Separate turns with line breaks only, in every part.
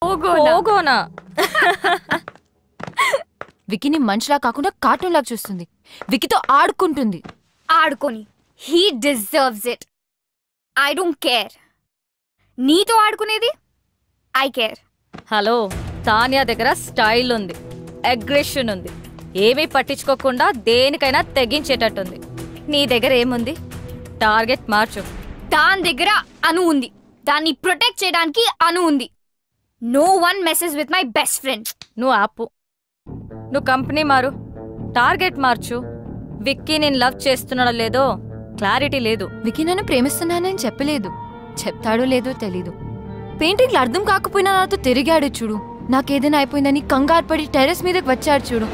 పోగోనా
వికీని మనిషిలా కాకుండా కార్టూన్ లాగా చూస్తుంది. వికీతో ఆడుకుంటుంది.
ఆడుకొని he deserves it. I don't care. నీతో ఆడుకునేది ఐ కేర్.
హలో, తానియా దగ్గర స్టైల్ ఉంది, అగ్రెషన్ ఉంది, ఏమీ పట్టించుకోకుండా దేనికైనా తెగించేటట్టుంది. నీ దగ్గర ఏముంది? టార్గెట్ మార్చు.
దాని దగ్గర అను ఉంది, దాన్ని ప్రొటెక్ట్ చేయడానికి అను ఉంది. No one message with my best friend.
నువ్వు ఆపు, నువ్వు కంపెనీ మారు, టార్గెట్ మార్చు. విక్కీ నేను లవ్ చేస్తున్నాడో లేదో క్లారిటీ లేదు.
వికీ నన్ను ప్రేమిస్తున్నానని చెప్పలేదు, చెప్తాడో లేదో తెలీదు. పెయింటింగ్లు అర్థం కాకపోయినా నాతో తిరిగాడు చూడు. నాకేదైనా అయిపోయిందని కంగారు పడి టెర్రస్ మీదకి వచ్చాడు చూడు.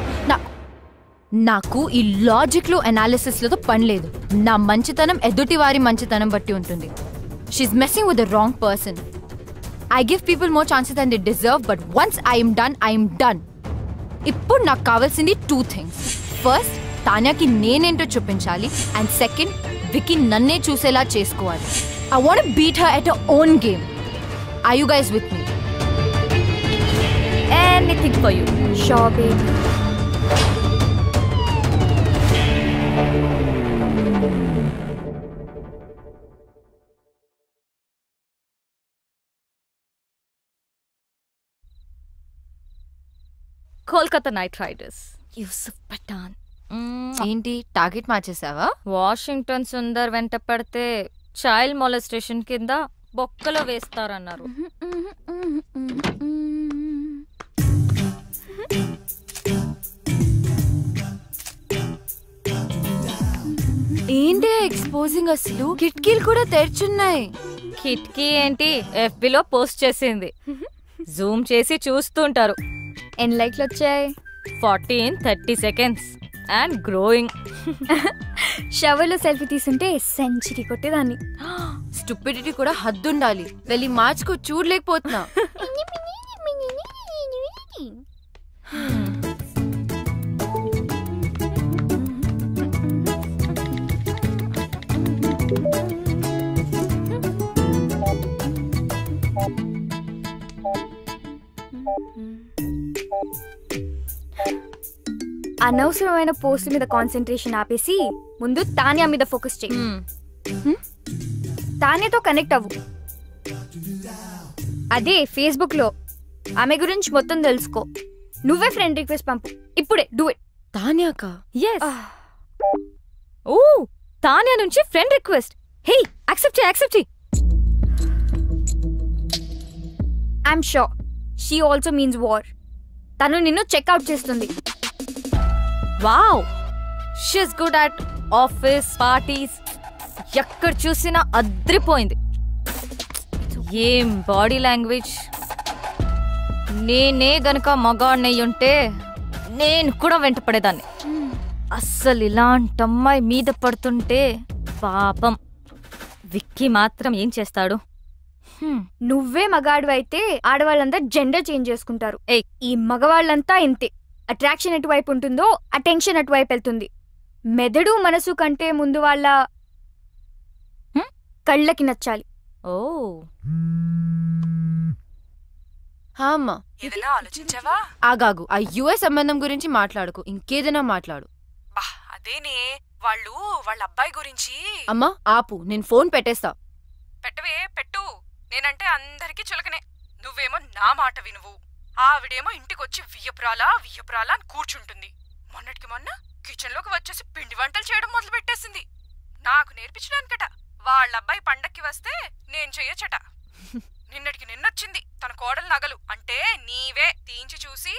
నాకు ఈ లాజిక్లు అనాలిసిస్లతో పని లేదు. నా మంచితనం ఎదుటి వారి మంచితనం బట్టి ఉంటుంది. She's messing with the wrong person. I give people more chances then they deserve, but once I'm done. ఇప్పుడు నాకు కావాల్సింది 2 things. ఫస్ట్, తాన్యాకి నేనేంటో చూపించాలి. అండ్ సెకండ్, వికీ నన్నే చూసేలా చేసుకోవాలి. I want beat her at her own game. Are you guys with me?
Anything for you.
Sure baby.
Kolkata Knight Riders, Yusuf Pathan.
ఏంటి target మార్చేసావా?
Washington Sundar వెంట పడితే చైల్డ్ మొలెస్టేషన్ కింద బొక్కలో వేస్తారన్నారు.
ఏంటి ఎక్స్పోజింగ్? అసలు కిటికీలు కూడా తెరుచున్నాయి.
కిటికీ ఏంటి, FBలో పోస్ట్ చేసింది. జూమ్ చేసి చూస్తుంటారు.
ఎన్ని లైక్లు వచ్చాయి?
40 in 30 seconds అండ్ గ్రోయింగ్.
షవర్లో సెల్ఫీ తీసుంటే సెంచరీ కొట్టేదాన్ని.
స్టూపిడిటీ కూడా హద్దుండాలి. వెళ్ళి మార్చుకో, చూడలేకపోతున్నా.
అనవసరమైన పోస్ట్ మీద కాన్సన్ట్రేషన్ ఆపేసి ముందు తాన్యా మీద ఫోకస్ చేయి. తాన్యాతో కనెక్ట్ అవ్వు. అదే ఫేస్బుక్ లో ఆమె గురించి మొత్తం తెలుసుకో. నువ్వే ఫ్రెండ్ రిక్వెస్ట్ పంపు ఇప్పుడే. Do it.
తాన్యాకా?
ఎస్. ఓ, తాన్యా నుంచి ఫ్రెండ్ రిక్వెస్ట్. హే, యాక్సెప్ట్ చేయి.
I'm sure she also means war. తను నిన్ను చెక్అవుట్ చేస్తుంది.
Wow, she's good at office parties. ఎక్కడ చూసినా అద్రిపోయింది. ఏం బాడీ లాంగ్వేజ్. నేనే గనక మగాడినయ్యుంటే నేను కూడా వెంట పడేదాన్ని. అస్సలు ఇలాంటి అమ్మాయి మీద పడుతుంటే పాపం. విక్కీ మాత్రం ఏం చేస్తాడు?
నువ్వే మగాడు అయితే ఆడవాళ్ళంతా జెండర్ చేంజ్ చేసుకుంటారు. ఈ మగవాళ్ళంతా ఇంతే. అట్రాక్షన్ ఎటువైపు ఉంటుందో అటెన్షన్ అటువైపు వెళ్తుంది. మెదడు మనసు కంటే ముందు వాళ్ళ కళ్ళకి నచ్చాలి.
ఓ,
అమ్మా,
ఏదైనా ఆలోచించావా?
ఆగాగు. ఆ యుఎస్ సంబంధం గురించి మాట్లాడుకు, ఇంకేదైనా మాట్లాడు.
అదేనే, వాళ్ళు వాళ్ళ అబ్బాయి గురించి.
అమ్మా ఆపు, నేను ఫోన్ పెట్టేస్తా.
పెట్టు. నేనంటే అందరికీ చులకనే. నువ్వేమో నా మాట వినువు. ఆవిడేమో ఇంటికొచ్చి వియ్యపురాలా అని కూర్చుంటుంది. మొన్నటికి మొన్న కిచెన్ లోకి వచ్చేసి పిండి వంటలు చేయడం మొదలు పెట్టేసింది. నాకు నేర్పించడానికట. వాళ్ళబ్బాయి పండక్కి వస్తే నేను చెయ్యొచ్చట. నిన్నటికి నిన్నొచ్చింది తన కోడలు నగలు అంటే నీవే తీయించి చూసి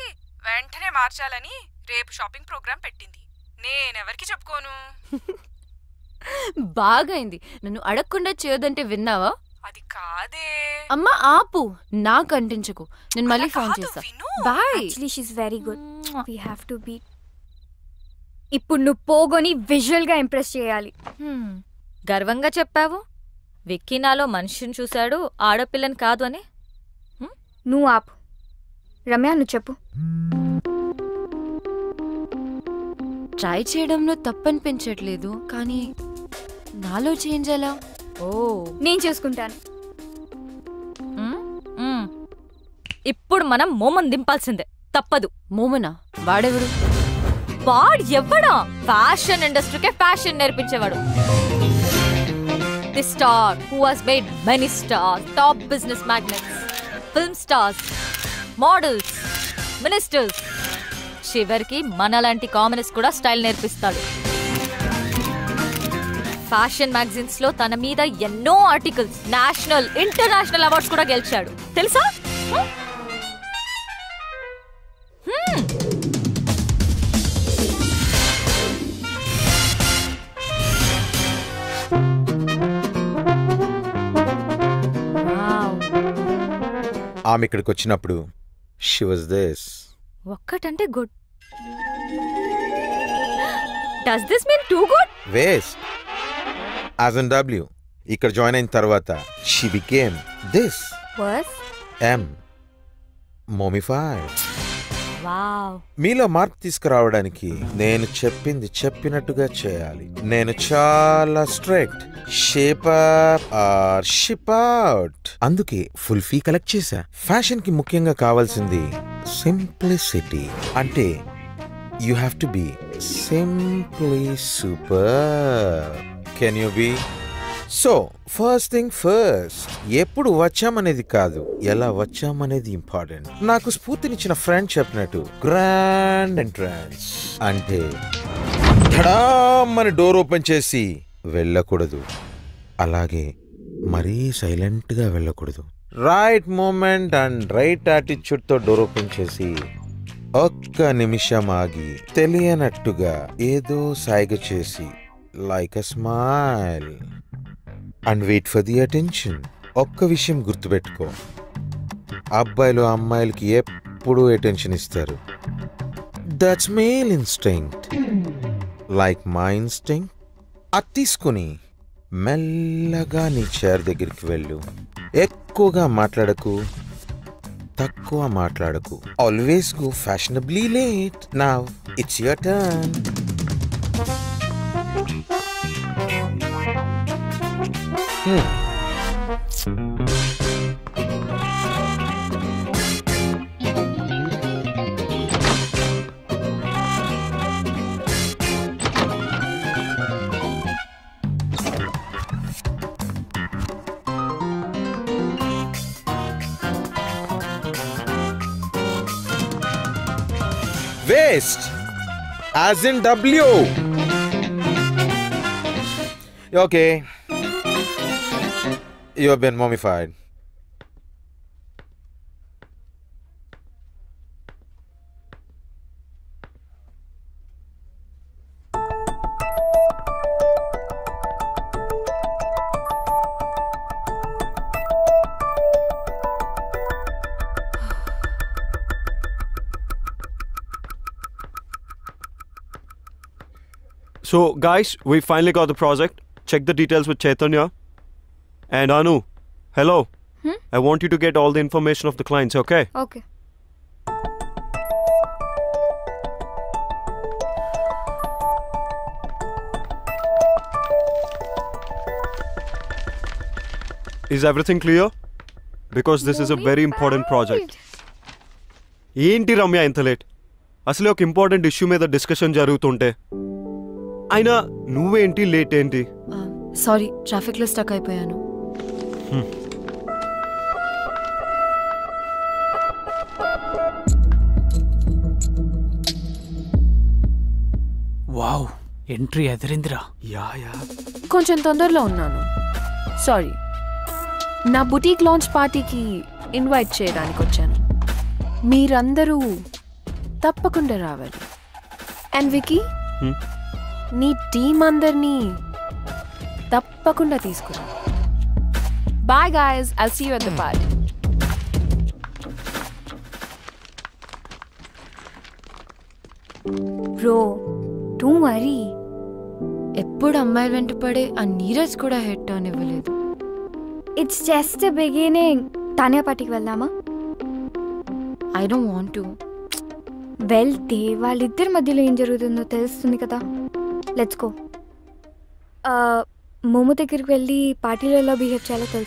వెంటనే మార్చాలని రేపు షాపింగ్ ప్రోగ్రాం పెట్టింది. నేనెవరికి చెప్పుకోను.
బాగైంది. నన్ను అడగకుండా చేయొద్దంటే విన్నావా?
అది కాదే.
అమ్మా ఆపు, నాకు అంటించకు. నేను మళ్ళీ ఫోన్ చేస్తా. Bye.
Actually she is very good. We have to be. ఇప్పుడు నువ్వు పోగొని విజువల్ గా ఇంప్రెస్ చేయాలి.
గర్వంగా చెప్పావు. విక్కీ నాలో మనిషిని చూశాడు, ఆడపిల్లని కాదు అని.
నువ్వు ఆపు. రమ్య, నువ్వు చెప్పు.
ట్రై చేయడంలో తప్పనిపించట్లేదు, కానీ నాలో చేంజ్ ఎలా?
ఓ, నేను చేసుకుంటాను.
ఇప్పుడు మనం మోమన్ దింపాల్సిందే, తప్పదు.
మోమనా? వాడెవడు?
వాడు ఎవ్వడా? ఫ్యాషన్ ఇండస్ట్రీకే ఫ్యాషన్ నేర్పించేవాడు. The star who has made many stars, top business magnates, film stars, models, ministers, చివరికి మనలాంటి కామనర్స్ కూడా స్టైల్ నేర్పిస్తాడు. ఫ్యాషన్ మ్యాగజైన్స్ లో తన మీద ఎన్నో ఆర్టికల్స్, నేషనల్ ఇంటర్నేషనల్ అవార్డ్స్ కూడా గెలిచాడు, తెలుసా?
ఆమె ఇక్కడికి వచ్చినప్పుడు షీ వాజ్ దిస్.
ఒక్కటంటే good. Does this mean too good?
Waste. As in W ఇక్కడ జాయిన్ అయిన తర్వాత షీ బికేమ్ దిస్.
వర్స్
ఎం మోమిఫైడ్.
వావ్.
మీలో మార్పు తీసుకురావడానికి నేను చెప్పింది చెప్పినట్టుగా చేయాలి. నేను చాలా strict. Shape up or ship out. అందుకే ఫుల్ ఫీ కలెక్ట్ చేశా. ఫ్యాషన్ కి ముఖ్యంగా కావాల్సింది సింప్లిసిటీ. అంటే you have to be simply super. Can you be? So first thing first, ఎప్పుడు వచ్చామనేది కాదు, ఎలా వచ్చామనేది ఇంపార్టెంట్. నాకు స్ఫూర్తినిచ్చిన ఫ్రెండ్ చెప్పినట్టు గ్రాండ్ ఎంట్రన్స్ అంటే ధడామని డోర్ ఓపెన్ చేసి వెళ్ళకూడదు, అలాగే మరీ సైలెంట్ గా వెళ్ళకూడదు. Right moment and right attitude తో డోర్ ఓపెన్ చేసి ఒక్క నిమిషం ఆగి తెలియనట్టుగా ఏదో సైగ చేసి like a smile and wait for the attention. ఒక్క విషయం గుర్తుపెట్టుకో, అబ్బాయిలు అమ్మాయిలకి ఎప్పుడూ అటెన్షన్ ఇస్తారు. That's male instinct, like my instinct. అది తీసుకుని మెల్లగా నీ చైర్ దగ్గరికి వెళ్ళు. ఎక్కువగా మాట్లాడకు, తక్కువ మాట్లాడకు. Always go fashionably late. Now it's your turn. Waste, as in W. Okay, you have been mummified.
So guys, we finally got the project. Check the details with Chaitanya. And Anu, hello. I want you to get all the information of the clients, okay?
Okay.
Is everything clear? Because this is a very important project. ఏంటి రమ్య ఇంత late? అసలే ఒక important issue మీద discussion జరుగుతుంటే అయినా నువ్వేంటి late ఏంటి?
Sorry, traffic లో స్టక్ అయిపోయాను.
వావ్, ఎంట్రీ ఎదిరిందిరా.
యా
కొంచెం తొందరలో ఉన్నాను, సారీ. నా బుటీక్ లాంచ్ పార్టీకి ఇన్వైట్ చేయడానికి వచ్చాను. మీరందరూ తప్పకుండా రావాలి. అండ్ వికీ, నీ టీం అందరినీ తప్పకుండా తీసుకురా. Bye guys, I'll see you at the party.
Bro, don't worry.
ఎప్పుడు అమ్మాయి వెంట పడే ఆ నీరజ్ కూడా హెడ్ టర్న్ ఇవ్వలేదు.
It's just the beginning. తానే పార్టీకి వెళ్దామా?
I don't want to.
వెళ్తే వాళ్ళిద్దరి మధ్యలో ఏం జరుగుతుందో తెలుస్తుంది కదా. Let's go. మోమో దగ్గరికి వెళ్ళి పార్టీలో ఎలా బిహేవ్ చేయాలో తెలుసు.